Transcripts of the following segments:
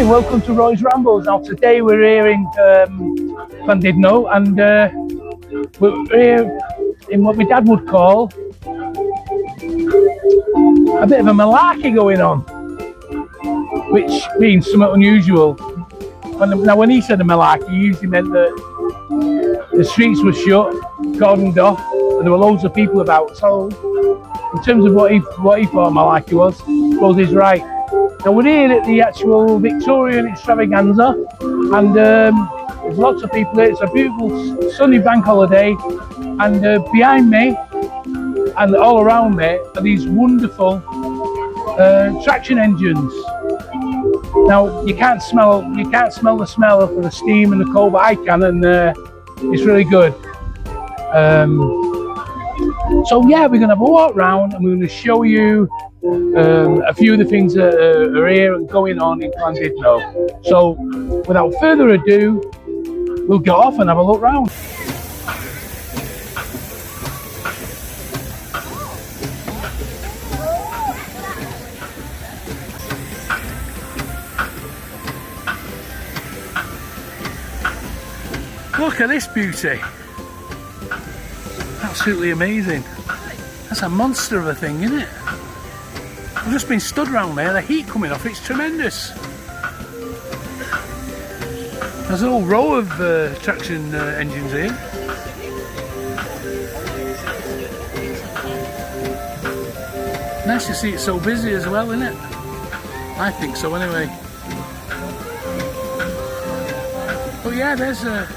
Hi, welcome to Roy's Rambles. Now today we're here in Llandudno and we're here in what my dad would call a bit of a malarkey going on, which means something unusual. Now when he said a malarkey, he usually meant that the streets were shut, cordoned off, and there were loads of people about. So in terms of what he thought malarkey was, I suppose he's right. Now we're here at the actual Victorian extravaganza, and there's lots of people here. It's a beautiful sunny bank holiday, and behind me and all around me are these wonderful traction engines. Now you can't smell the smell of the steam and the coal, but I can, and it's really good. So yeah, we're going to have a walk around and we're going to show you a few of the things that are here and going on in Llandudno. So without further ado, we'll get off and have a look round. Look at this beauty. Absolutely amazing. That's a monster of a thing, isn't it? I've just been stood around there, the heat coming off, it's tremendous. There's a whole row of traction engines here. Nice to see it so busy as well, isn't it? I think so anyway. But yeah, there's a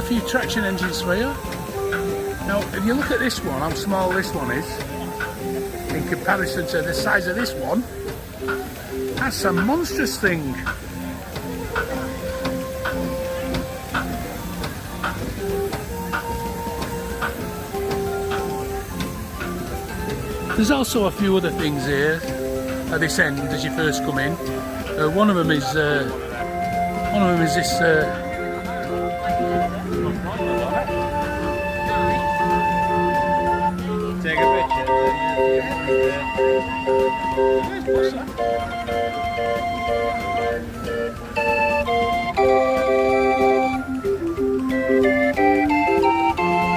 few traction engines for you. Now, if you look at this one, how small this one is, in comparison to the size of this one, that's a monstrous thing. There's also a few other things here at this end as you first come in. One of them is this. Take a picture.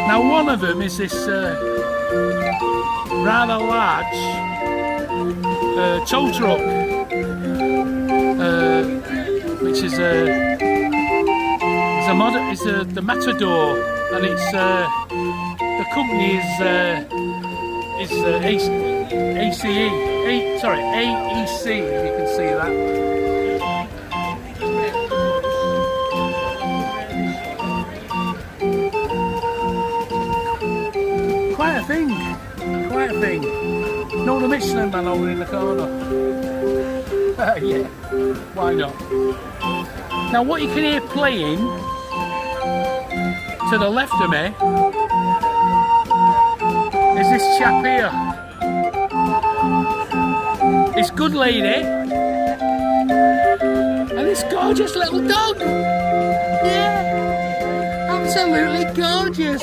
Now one of them is this rather large tow truck, which is the Matador, and it's the company is AEC, if you can see that. Quite a thing. No, the Michelin man over in the corner. Yeah, why not? Now what you can hear playing to the left of me is this chap here. This good lady and this gorgeous little dog. Yeah, absolutely gorgeous.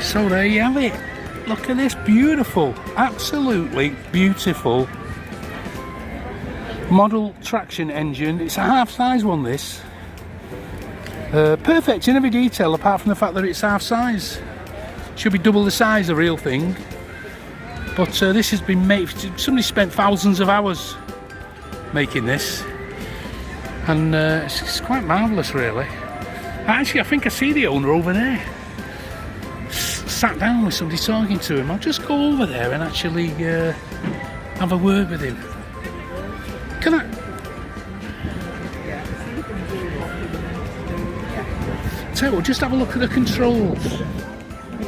So there you have it. Look at this beautiful, absolutely beautiful model traction engine. It's a half-size one, this. Perfect in every detail apart from the fact that it's half-size. Should be double the size, the real thing. But this has been made, somebody spent thousands of hours making this. And it's quite marvellous, really. Actually, I think I see the owner over there. Sat down with somebody talking to him. I'll just go over there and actually have a word with him. Can I? Tell you what, just have a look at the controls.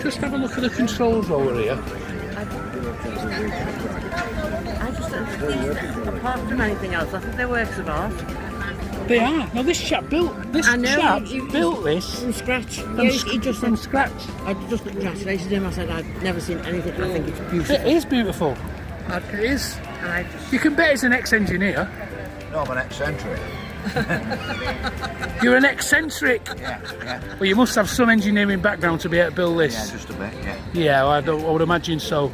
Just have a look at the controls over here. Apart from anything else, I think they're works of art. They are. Now this chap built this. Built this from scratch. From scratch. I just congratulated him. I said I've never seen anything. I think it's beautiful. It is beautiful. It is. You can bet he's an ex-engineer. No, I'm an eccentric. You're an eccentric. Yeah. Well, you must have some engineering background to be able to build this. Yeah, just a bit, yeah. Yeah, well, I would imagine so.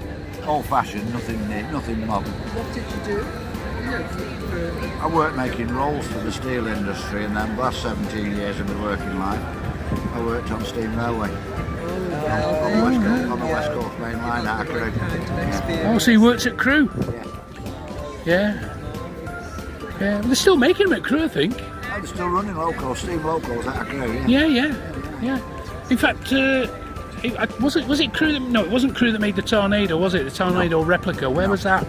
Old-fashioned, nothing modern. What did you do? I worked making rolls for the steel industry, and then the last 17 years of my working life, I worked on steam railway. On the West Coast main line at Crewe. Oh, so you worked at Crewe? Yeah. Yeah. They're still making them at Crewe, I think. Oh, they're still running locals, steam locals at Crewe, yeah. Yeah. In fact, was it Crewe that, no, it wasn't Crewe that made the Tornado, was it? The Tornado replica. Where was that? I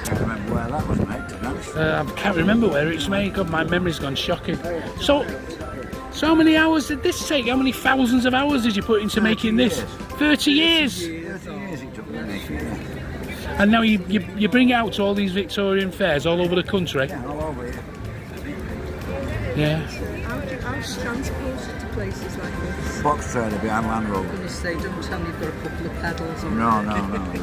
can't remember where that was made, to be honest. I can't remember where it's made. God, my memory's gone shocking. So how many hours did this take? How many thousands of hours did you put into making this? 30 years. 30 years it took me to make it, yeah. And now you bring it out to all these Victorian fairs all over the country. Yeah, all over here. Yeah. How do you transport it to places like this? Box trailer behind Land Rover. They don't tell me you've got a couple of pedals on No.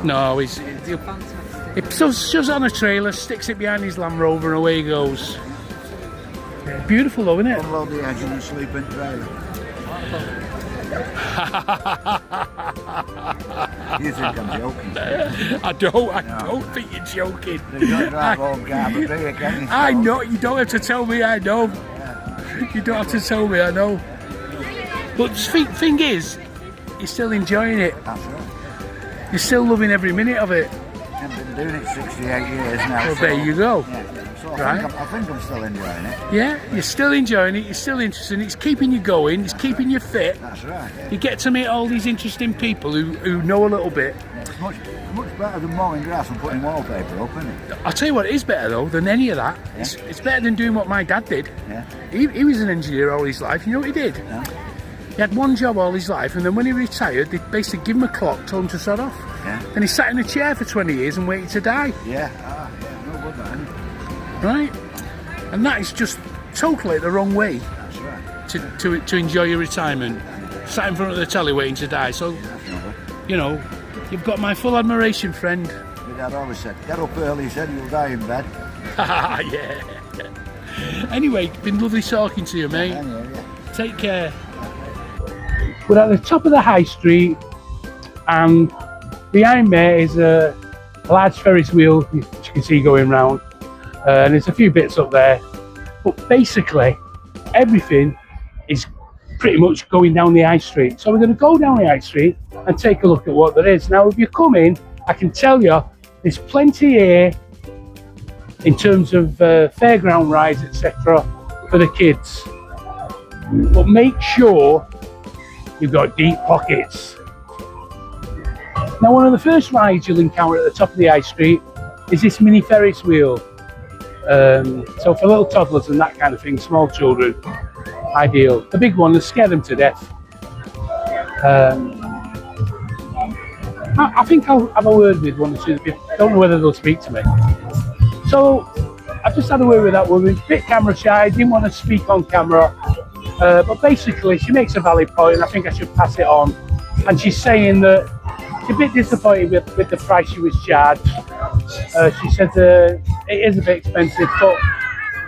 No, It's fantastic. he shoves on a trailer, sticks it behind his Land Rover, and away he goes. Yeah, beautiful though, isn't it? Unload the engine and sleep in trailer. You think I'm joking? I don't think you're joking. You don't drive home car, but do you, can you? I know, you don't have to tell me, I know. You don't have to tell me, I know. But the thing is, you're still enjoying it. That's right. You're still loving every minute of it. I've been doing it 68 years now. Well, there you go. Yeah. So Right. I think I'm still enjoying it. Yeah, you're still enjoying it, you're still interested, it's keeping you going, it's keeping you fit. That's right. You get to meet all these interesting people who know a little bit. It's much better than mowing grass and putting wallpaper up, isn't it? I'll tell you what, it is better though than any of that. Yeah. It's better than doing what my dad did. Yeah. He was an engineer all his life. You know what he did? Yeah. He had one job all his life, and then when he retired, they basically give him a clock, told him to sod off. Yeah. And he sat in a chair for 20 years and waited to die. Yeah. No good, man. Right? And that is just totally the wrong way That's right. to enjoy your retirement. Sat in front of the telly waiting to die. So, you know, you've got my full admiration, friend. My dad always said, get up early, he said, you'll die in bed. Yeah. Anyway, been lovely talking to you, mate. Anyway, yeah. Take care. We're at the top of the high street, and behind me is a large Ferris wheel, which you can see going round. And there's a few bits up there, but basically everything is pretty much going down the high street. So we're going to go down the high street and take a look at what there is. Now, if you come in, I can tell you there's plenty here in terms of fairground rides, etc., for the kids. But make sure you've got deep pockets. Now, one of the first rides you'll encounter at the top of the high street is this mini Ferris wheel. So for little toddlers and that kind of thing, small children, ideal. The big one will scare them to death. I think I'll have a word with one or two people. I don't know whether they'll speak to me. So I just had a word with that woman, a bit camera shy, didn't want to speak on camera. But basically she makes a valid point, and I think I should pass it on. And she's saying that she's a bit disappointed with the price she was charged. She said it is a bit expensive, but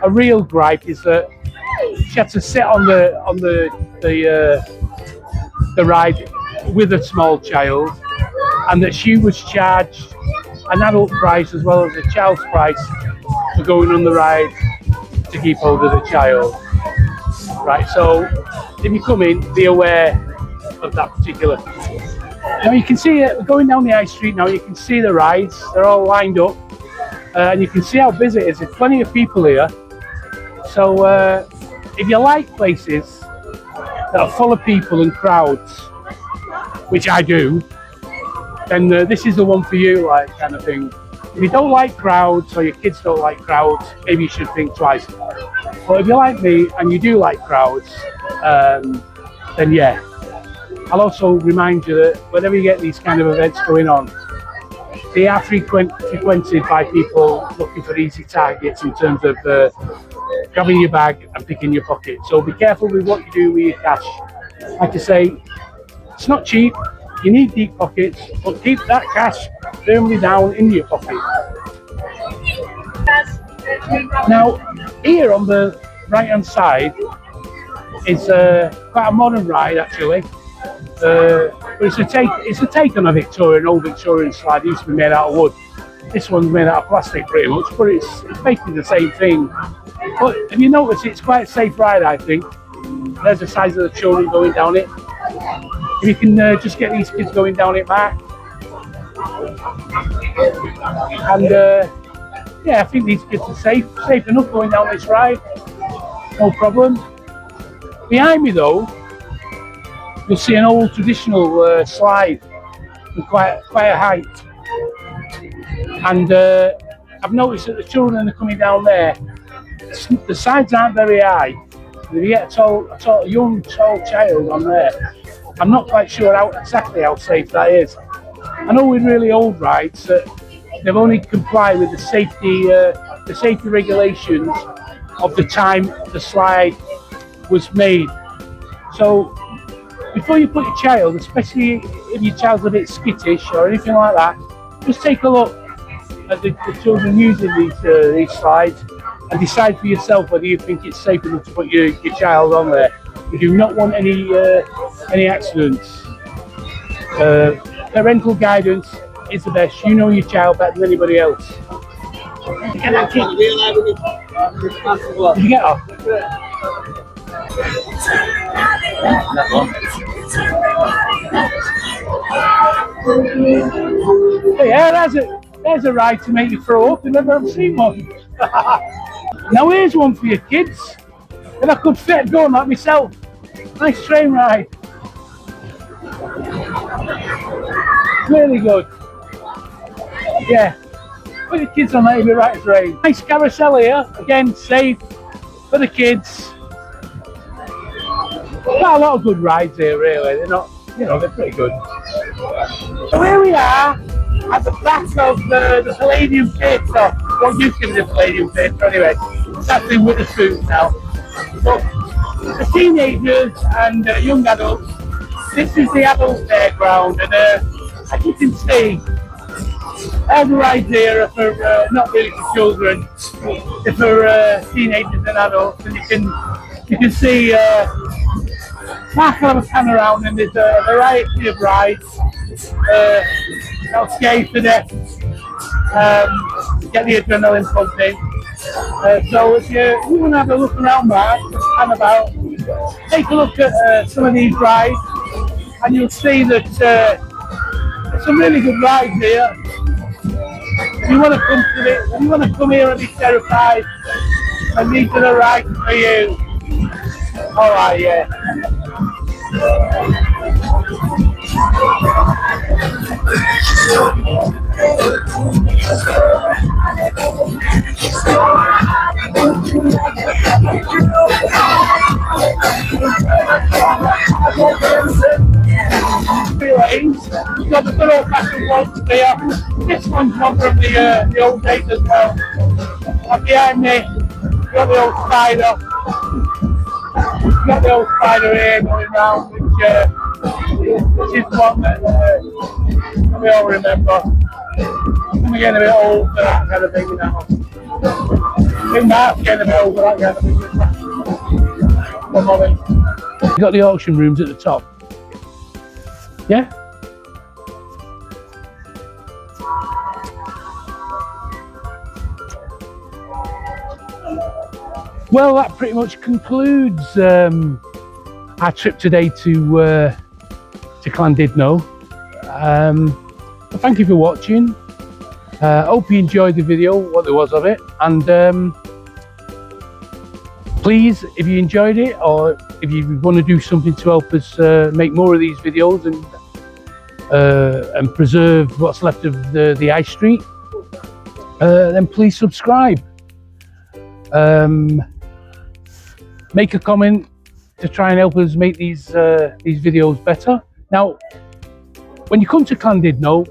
a real gripe is that she had to sit on the ride with a small child, and that she was charged an adult price as well as a child's price for going on the ride to keep hold of the child. Right, so if you come in, be aware of that particular. Now you can see it, we're going down the high street now, you can see the rides, they're all lined up, and you can see how busy it is. There's plenty of people here. So if you like places that are full of people and crowds, which I do, then this is the one for you, like, kind of thing. If you don't like crowds, or your kids don't like crowds, maybe you should think twice. But if you like me and you do like crowds, then yeah. I'll also remind you that whenever you get these kind of events going on, they are frequented by people looking for easy targets in terms of grabbing your bag and picking your pocket. So be careful with what you do with your cash. Like I say, it's not cheap, you need deep pockets, but keep that cash firmly down in your pocket. Now, Here on the right hand side is quite a modern ride actually. But it's a take on a Victorian, old Victorian slide. It used to be made out of wood. This one's made out of plastic pretty much, but it's basically the same thing. But if you notice, it's quite a safe ride, I think. There's the size of the children going down it. If you can just get these kids going down it, Mark. And yeah, I think these kids are safe enough going down this ride. No problem. Behind me though, you'll see an old traditional slide with quite a height. And I've noticed that the children are coming down there. The sides aren't very high. If you get a young, tall child on there, I'm not quite sure exactly how safe that is. I know with really old rides that they've only complied with the safety regulations of the time the slide was made. So before you put your child, especially if your child's a bit skittish or anything like that, just take a look at the children using these slides and decide for yourself whether you think it's safe enough to put your child on there. You do not want any accidents. Parental guidance is the best. You know your child better than anybody else. Did you get off? Hey, yeah, there's a ride to make you throw up. I've never seen one. Now here's one for your kids. If I could fit going like myself. Nice train ride. Really good. Yeah. Put your kids on that, you'll be right as rain. Nice carousel here. Again, safe for the kids. Quite a lot of good rides here, really. They're not, they're pretty good. So here we are at the back of the Palladium Theatre. What used to be the Palladium Theatre, anyway. It's actually Witherspoon now. But for teenagers and young adults, this is the adult fairground, and as you can see, all the rides here are for not really for children, they're for teenagers and adults, and you can see Mark will have a pan around, and there's a variety of rides. That'll scare you to death, get the adrenaline pumping. So if you want to have a look around, Mark, and about, take a look at some of these rides, and you'll see that there's some really good rides here. If you want to come here and be terrified, and these are the rides for you. All right, yeah. You've got the good old-fashioned ones there. This one's one from the old days as well. And behind me, you've got the old spider. You've got the old spider here going round, which is one that we all remember. I'm getting a bit old for that kind of thing now. I think Mark's getting a bit old for that kind of thing. One more thing. You've got the auction rooms at the top. Yeah? Well, that pretty much concludes our trip today to Llandudno. Thank you for watching. Hope you enjoyed the video, what there was of it, and please, if you enjoyed it, or if you want to do something to help us make more of these videos and preserve what's left of the high street, then please subscribe. Make a comment to try and help us make these videos better. Now, when you come to Llandudno,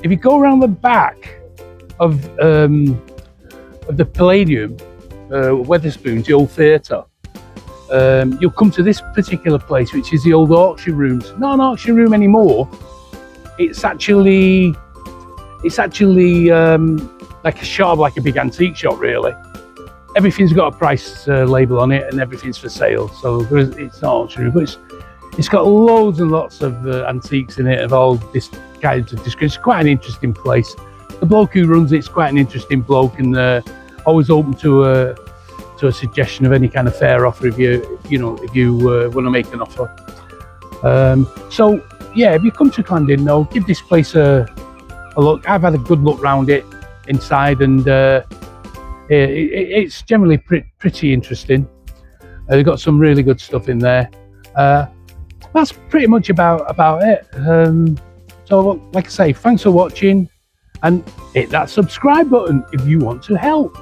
if you go around the back of the Palladium, Wetherspoons, the old theatre, you'll come to this particular place, which is the old auction rooms. Not an auction room anymore. It's actually like a shop, like a big antique shop, really. everything's got a price label on it, and everything's for sale. So it's not auctionery, but it's got loads and lots of antiques in it of all this kinds of description. It's quite an interesting place. The bloke who runs it's quite an interesting bloke, and always open to a suggestion of any kind of fair offer if you want to make an offer. So yeah, if you come to Llandudno, give this place a look. I've had a good look round it inside, and it's generally pretty interesting. They've got some really good stuff in there. That's pretty much about it. So like I say, thanks for watching, and hit that subscribe button if you want to help.